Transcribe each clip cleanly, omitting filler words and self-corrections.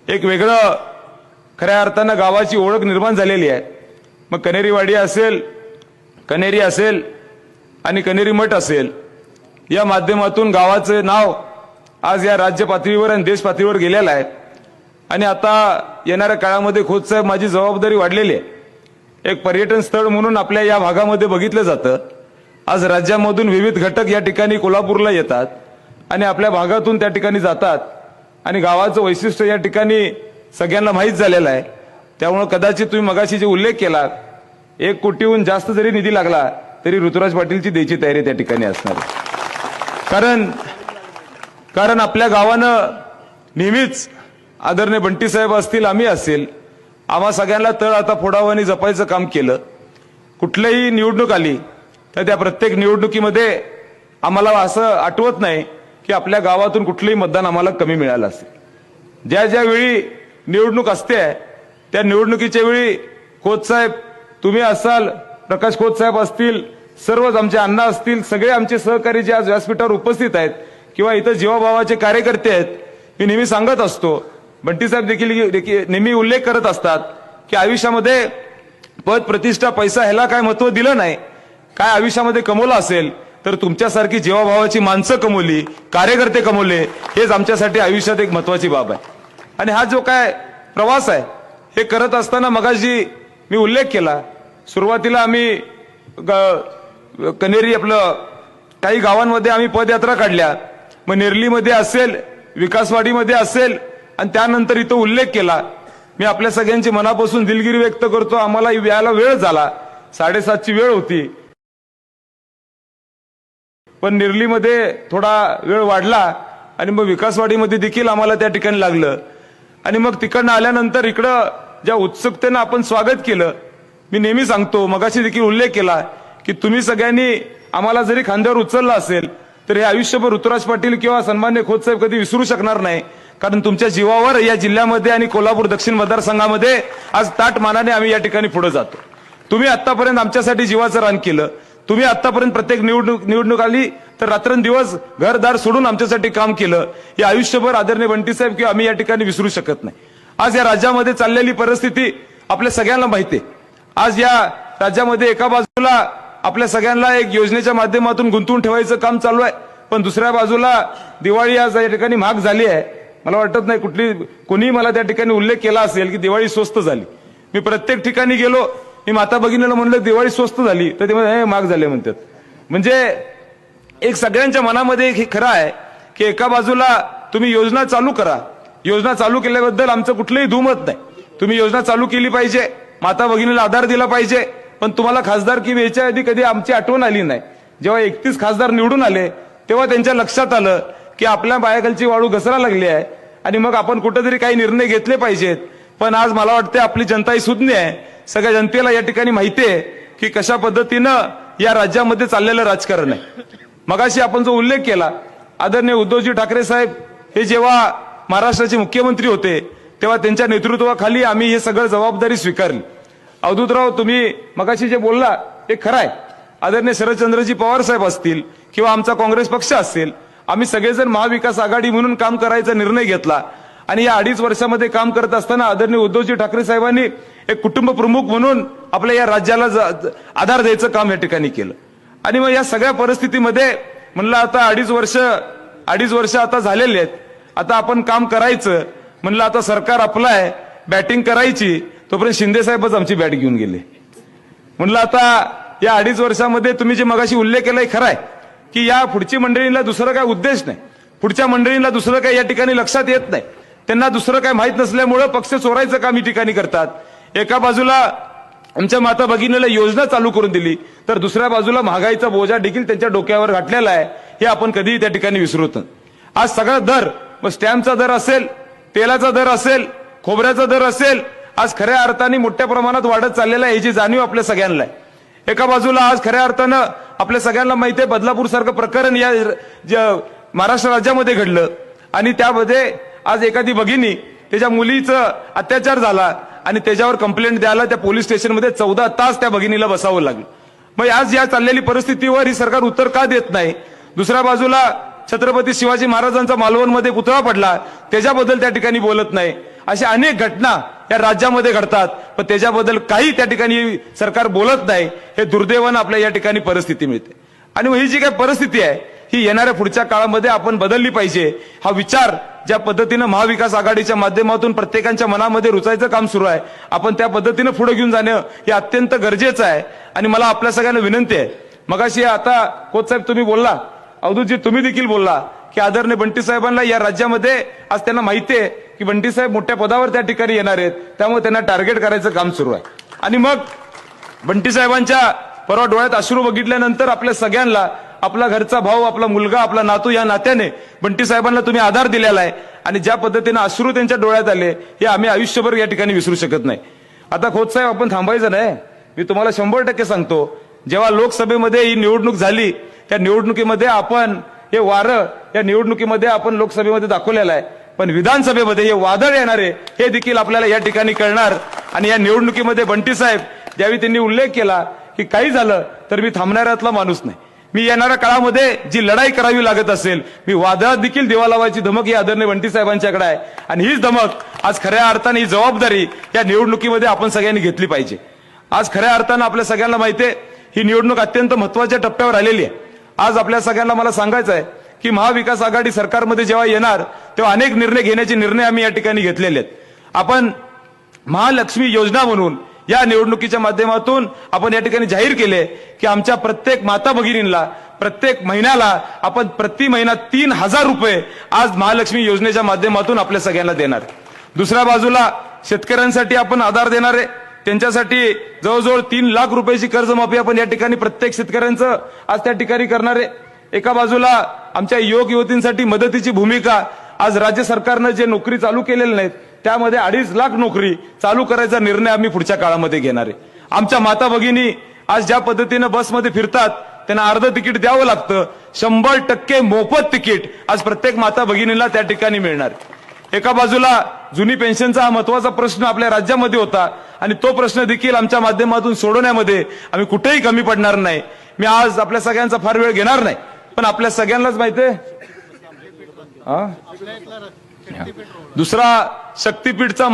एक वेगळं खऱ्या अर्थानं गावाची ओळख निर्माण झालेली आहे। मग कनेरीवाडी असेल, कनेरी असेल आणि कनेरी मठ असेल, या माध्यमातून गावाचं नाव आज या राज्य पातळीवर आणि देश पातळीवर गेलेलं आहे। आणि आता येणाऱ्या काळामध्ये खोत साहेब माझी जबाबदारी वाढलेली आहे। एक पर्यटन स्थळ म्हणून आपल्या या भागामध्ये बघितलं जातं। आज राज्यामधून विविध घटक या ठिकाणी कोल्हापूरला येतात आणि आपल्या भागातून त्या ठिकाणी जातात आणि गावाचं वैशिष्ट्य या ठिकाणी सगळ्यांना माहीत झालेलं आहे। त्यामुळे कदाचित तुम्ही मगाशी जे उल्लेख केला, 1 कोटीहून जास्त जरी निधी लागला तरी ऋतुराज पाटीलची द्यायची तयारी त्या ठिकाणी असणार आहे। कारण आपल्या गावानं नेहमीच आदरणीय बंटी साहेब असतील, आम्ही असेल, आम्हा सगळ्यांना तळ आता फोडावं आणि जपायचं काम केलं। कुठलीही निवडणूक आली तर त्या प्रत्येक निवडणुकीमध्ये आम्हाला असं आठवत नाही की आपल्या गावातून कुठलंही मतदान आम्हाला कमी मिळालं असेल। ज्या वेळी निवडणूक असते त्या निवडणुकीच्या वेळी खोत साहेब तुम्ही असाल, प्रकाश खोत साहेब असतील, सर्वच आमचे अण्णा असतील, सगळे आमचे सहकारी जे आज व्यासपीठावर उपस्थित आहेत किंवा इथं जीवाभावाचे कार्यकर्ते आहेत, मी नेहमी सांगत असतो, बंटी साहेब देखील नेहमी उल्लेख करत असतात की आयुष्यामध्ये पद, प्रतिष्ठा, पैसा ह्याला काय महत्व दिलं नाही। काय आयुष्यामध्ये कमवलं असेल तर तुमच्यासारखी जीवाभावाची माणसं कमवली, कार्यकर्ते कमवले, हेच आमच्यासाठी आयुष्यात एक महत्वाची बाब आहे। आणि हा जो काय प्रवास आहे हे करत असताना मगाशी मी उल्लेख केला, सुरुवातीला आम्ही कनेरी आपलं काही गावांमध्ये आम्ही पदयात्रा काढल्या, मग नेरलीमध्ये असेल, विकासवाडीमध्ये असेल, आणि त्यानंतर इथं उल्लेख केला। मी आपल्या सगळ्यांची मनापासून दिलगिरी व्यक्त करतो। आम्हाला यायला वेळ झाला, 7:30ची वेळ होती, पण नेरलीमध्ये थोडा वेळ वाढला आणि मग विकासवाडीमध्ये देखील आम्हाला त्या ठिकाणी लागलं। आणि मग तिकडनं आल्यानंतर इकडं ज्या उत्सुकतेनं आपण स्वागत केलं, मी नेहमी सांगतो, मगाशी देखील उल्लेख केला की तुम्ही सगळ्यांनी आम्हाला जरी खांद्यावर उचललं असेल तर हे आयुष्यभर ऋतुराज पाटील किंवा सन्मान्य खोत साहेब कधी विसरू शकणार नाही। कारण तुमच्या जीवावर या जिल्ह्यामध्ये आणि कोल्हापूर दक्षिण मतदारसंघामध्ये आज ताट मानाने आम्ही या ठिकाणी पुढे जातो। तुम्ही आतापर्यंत आमच्यासाठी जीवाचं रान केलं, तुम्ही आतापर्यंत प्रत्येक निवडणूक आली तर रात्रंदिवस घरदार सोडून आमच्यासाठी काम केलं, हे आयुष्यभर आदरणीय बंटी साहेब किंवा आम्ही या ठिकाणी विसरू शकत नाही। आज या राज्यामध्ये चाललेली परिस्थिती आपल्या सगळ्यांना माहिती आहे। आज या राज्यामध्ये एका बाजूला आपल्या सगळ्यांना एक योजनेच्या माध्यमातून गुंतवून ठेवायचं काम चालू आहे, पण दुसऱ्या बाजूला दिवाळी आज या ठिकाणी महाग झाली आहे। मला वाटत नाही कोणी मला त्या ठिकाणी उल्लेख केला असेल की दिवाळी स्वस्त झाली। मी प्रत्येक ठिकाणी गेलो, मी माता भगिनीला म्हणलं दिवाळी स्वस्त झाली तर ते हे महाग झाले म्हणतात। म्हणजे एक सगळ्यांच्या मनामध्ये हे खरं आहे की एका बाजूला तुम्ही योजना चालू करा, योजना चालू केल्याबद्दल आमचं कुठलंही दुमत नाही, तुम्ही योजना चालू केली पाहिजे, माता भगिनीला आधार दिला पाहिजे, पण तुम्हाला खासदारकी व्हायच्या आधी कधी आमची आठवण आली नाही। जेव्हा 31 खासदार निवडून आले तेव्हा त्यांच्या लक्षात आलं की आपल्या पायाखालची वाळू घसरा लागली आहे आणि मग आपण कुठेतरी काही निर्णय घेतले पाहिजेत। पण आज मला वाटतं आपली जनता ही सुज्ञ आहे, सगळ्या जनतेला या ठिकाणी माहिती आहे की कशा पद्धतीनं या राज्यामध्ये चाललेलं राजकारण आहे। मगाशी आपण जो उल्लेख केला, आदरणीय उद्धवजी ठाकरे साहेब हे जेव्हा महाराष्ट्राचे मुख्यमंत्री होते तेव्हा त्यांच्या नेतृत्वाखाली आम्ही हे सगळं जबाबदारी स्वीकारली। अवधूतराव तुम्ही मगाशी जे बोलला ते खरं आहे, आदरणीय शरदचंद्रजी पवार साहेब असतील किंवा आमचा काँग्रेस पक्ष असेल, आम्ही सगळेजण महाविकास आघाडी म्हणून काम करायचा निर्णय घेतला आणि या 2.5 वर्षामध्ये काम करत असताना आदरणीय उद्धवजी ठाकरे साहेबांनी एक कुटुंब प्रमुख म्हणून आपल्या या राज्याला आधार द्यायचं काम या ठिकाणी केलं। आणि मग या सगळ्या परिस्थितीमध्ये म्हणलं आता 2.5 वर्ष आता झालेले आहेत, आता आपण काम करायचं म्हणलं, आता सरकार आपलं आहे, बॅटिंग करायची, तोपर्यंत शिंदे साहेबच आमची बॅट घेऊन गेले। म्हणलं आता या 2.5 वर्षामध्ये तुम्ही जे मगाशी उल्लेख केलाय खरं आहे की या पुढची मंडळींना दुसरं काय उद्देश नाही, पुढच्या मंडळींना दुसरं काय या ठिकाणी लक्षात येत नाही, त्यांना दुसरं काय माहित नसल्यामुळे पक्ष चोरायचं काम या ठिकाणी करतात। एका बाजूला आमच्या माता भगिनीला योजना चालू करून दिली तर दुसऱ्या बाजूला महागाईचा बोजा देखील त्यांच्या डोक्यावर घातलेला आहे, हे आपण कधीही त्या ठिकाणी विसरत नाही। आज सगळा दर, मग स्टॅम्पचा दर असेल, तेलाचा दर असेल, खोबऱ्याचा दर असेल, आज खऱ्या अर्थाने मोठ्या प्रमाणात वाढत चाललेला आहे, याची जाणीव आपल्या सगळ्यांना आहे। एका बाजूला आज खऱ्या अर्थानं आपल्या सगळ्यांना माहिती आहे बदलापूर सारखं प्रकरण या महाराष्ट्र राज्यामध्ये घडलं आणि त्यामध्ये आज एखादी भगिनी त्याच्या मुलीचं अत्याचार झाला आणि त्याच्यावर कंप्लेंट द्यायला त्या पोलीस स्टेशनमध्ये 14 तास त्या भगिनीला बसावं लागलं। मग आज या चाललेली परिस्थितीवर ही सरकार उत्तर का देत नाही? दुसऱ्या बाजूला छत्रपती शिवाजी महाराजांचा मालवणमध्ये पुतळा पडला त्याच्याबद्दल त्या ठिकाणी बोलत नाही अशा अनेक घटना या राज्यामध्ये घडतात, पण त्याच्याबद्दल काही त्या ठिकाणी सरकार बोलत नाही. हे दुर्दैवानं आपल्या या ठिकाणी परिस्थिती मिळते. आणि ही जी काही परिस्थिती आहे ही येणाऱ्या पुढच्या काळामध्ये आपण बदलली पाहिजे. हा विचार ज्या पद्धतीनं महाविकास आघाडीच्या माध्यमातून प्रत्येकाच्या मनामध्ये रुचायचं काम सुरू आहे, आपण त्या पद्धतीनं पुढे घेऊन जाणं हे अत्यंत गरजेचं आहे. आणि मला आपल्या सगळ्यांना विनंती आहे, मगाशी आता खोत साहेब तुम्ही बोलला, अवधूतजी तुम्ही देखील बोलला की आदरणीय बंटी साहेबांना या राज्यामध्ये आज त्यांना माहिती आहे की बंटी साहेब मोठ्या पदावर त्या ठिकाणी येणार आहेत, त्यामुळे त्यांना टार्गेट करायचं काम सुरू आहे. आणि मग बंटी साहेबांच्या परवा डोळ्यात अश्रू बघितल्यानंतर आपल्या सगळ्यांना आपला घरचा भाऊ, आपला मुलगा, आपला नातू या नात्याने बंटी साहेबांना तुम्ही आधार दिलेला आहे. आणि ज्या पद्धतीने अश्रू त्यांच्या डोळ्यात आले हे आम्ही आयुष्यभर या ठिकाणी विसरू शकत नाही. आता खोत साहेब आपण थांबायचं नाही, मी तुम्हाला 100% सांगतो, जेव्हा लोकसभेमध्ये ही निवडणूक झाली त्या निवडणुकीमध्ये आपण हे वारं या निवडणुकीमध्ये आपण लोकसभेमध्ये दाखवलेलं आहे, पण विधानसभेमध्ये हे वादळ येणार आहे हे देखील आपल्याला या ठिकाणी कळणार. आणि या निवडणुकीमध्ये बंटी साहेब ज्यावेळी त्यांनी उल्लेख केला की काही झालं तर मी थांबणाऱ्यातला माणूस नाही, मी येणाऱ्या काळामध्ये जी लढाई करावी लागत असेल, मी वादळात देखील दिवा लावायची धमक ही आदरणीय बंटी साहेबांच्याकडे आहे. आणि हीच धमक आज खऱ्या अर्थाने ही जबाबदारी या निवडणुकीमध्ये आपण सगळ्यांनी घेतली पाहिजे. आज खऱ्या अर्थानं आपल्या सगळ्यांना माहिती आहे ही निवडणूक अत्यंत महत्वाच्या टप्प्यावर आलेली आहे. आज आपल्या सगळ्यांना मला सांगायचं आहे की महाविकास आघाडी सरकारमध्ये जेव्हा येणार तेव्हा अनेक निर्णय आम्ही या ठिकाणी घेतलेले आहेत. आपण महालक्ष्मी योजना म्हणून या निवडणुकीच्या माध्यमातून आपण या ठिकाणी जाहीर केले की आमच्या प्रत्येक माता भगिनींना प्रत्येक महिन्याला आपण प्रति महिना 3,000 रुपये आज महालक्ष्मी योजनेच्या माध्यमातून आपल्या सगळ्यांना देणार. दुसऱ्या बाजूला शेतकऱ्यांसाठी आपण आधार देणार आहे, त्यांच्यासाठी जवळजवळ 3 लाख रुपयाची कर्जमाफी आपण या ठिकाणी प्रत्येक शेतकऱ्यांचं आज त्या ठिकाणी करणार आहे. एका बाजूला आमच्या युवक युवतींसाठी मदतीची भूमिका, आज राज्य सरकारनं जे नोकरी चालू केलेल्या नाहीत त्यामध्ये 2.5 लाख नोकरी चालू करायचा निर्णय आम्ही पुढच्या काळामध्ये घेणार आहे. आमच्या माता भगिनी आज ज्या पद्धतीनं बसमध्ये फिरतात त्यांना अर्ध तिकीट द्यावं लागतं, 100% मोफत तिकीट आज प्रत्येक माता भगिनीला त्या ठिकाणी मिळणार. एका बाजूला जुनी पेन्शनचा हा महत्वाचा प्रश्न आपल्या राज्यामध्ये होता आणि तो प्रश्न देखील आमच्या माध्यमातून सोडवण्यामध्ये आम्ही कुठेही कमी पडणार नाही. मी आज आपल्या सगळ्यांचा फार वेळ घेणार नाही, पण आपल्या सगळ्यांनाच माहिती आहे दुसरा शक्तीपीठचा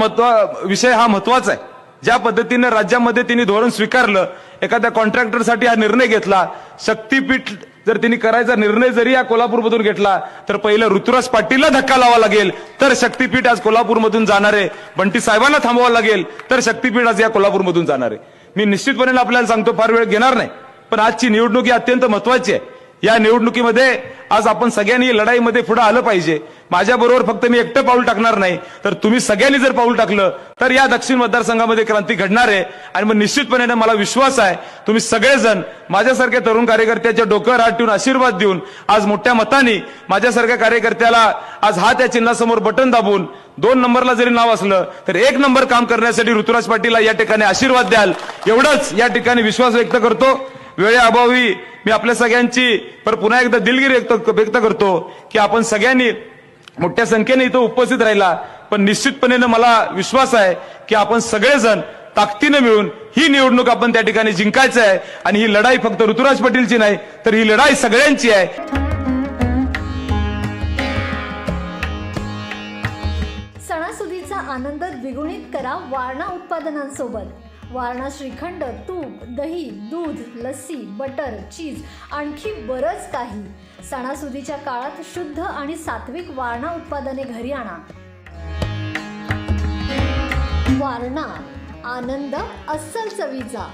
विषय हा महत्वाचा आहे. ज्या पद्धतीने राज्यामध्ये त्यांनी धोरण स्वीकारलं, एखाद्या कॉन्ट्रॅक्टरसाठी हा निर्णय घेतला, शक्तीपीठ जर त्यांनी करायचा निर्णय जरी या कोल्हापूरमधून घेतला तर पहिलं ऋतुराज पाटीलला धक्का लावा लागेल तर शक्तीपीठ आज कोल्हापूरमधून जाणार आहे. बंटी साहेबांना थांबवावं लागेल तर शक्तीपीठ आज या कोल्हापूरमधून जाणार आहे. मी निश्चितपणे आपल्याला सांगतो फार वेळ घेणार नाही, पण आजची निवडणूक ही अत्यंत महत्वाची आहे. या निवडणुकीमध्ये आज आपण सगळ्यांनी लढाईमध्ये पुढे आलं पाहिजे. माझ्याबरोबर फक्त मी एकटं पाऊल टाकणार नाही, तर तुम्ही सगळ्यांनी जर पाऊल टाकलं तर या दक्षिण मतदारसंघामध्ये क्रांती घडणार आहे. आणि मग निश्चितपणे मला विश्वास आहे तुम्ही सगळेजण माझ्यासारख्या तरुण कार्यकर्त्याच्या डोक्यावर हात ठेवून आशीर्वाद देऊन आज मोठ्या मताने माझ्यासारख्या कार्यकर्त्याला आज हात या चिन्हासमोर बटन दाबून 2 नंबरला जरी नाव असलं तर 1 नंबर काम करण्यासाठी ऋतुराज पाटीलला या ठिकाणी आशीर्वाद द्याल एवढंच या ठिकाणी विश्वास व्यक्त करतो. वेळेअभावी मी आपल्या सगळ्यांची पुन्हा एकदा दिलगिरी व्यक्त करतो की आपण सगळ्यांनी मोठ्या संख्येने इथं उपस्थित राहिला, पण निश्चितपणे मला विश्वास आहे की आपण सगळेजण ताकदीने मिळून ही निवडणूक आपण त्या ठिकाणी जिंकायचं आहे. आणि ही लढाई फक्त ऋतुराज पाटीलची नाही तर ही लढाई सगळ्यांची आहे. सणासुदीचा आनंद द्विगुणित करा वारणा उत्पादनांसोबत. वारणा श्रीखंड, तूप, दही, दूध, लस्सी, बटर, चीज आणखी बरंच काही. सणासुदीच्या काळात शुद्ध आणि सात्विक वारणा उत्पादने घरी आणा. वारणा, आनंद अस्सल चवीचा.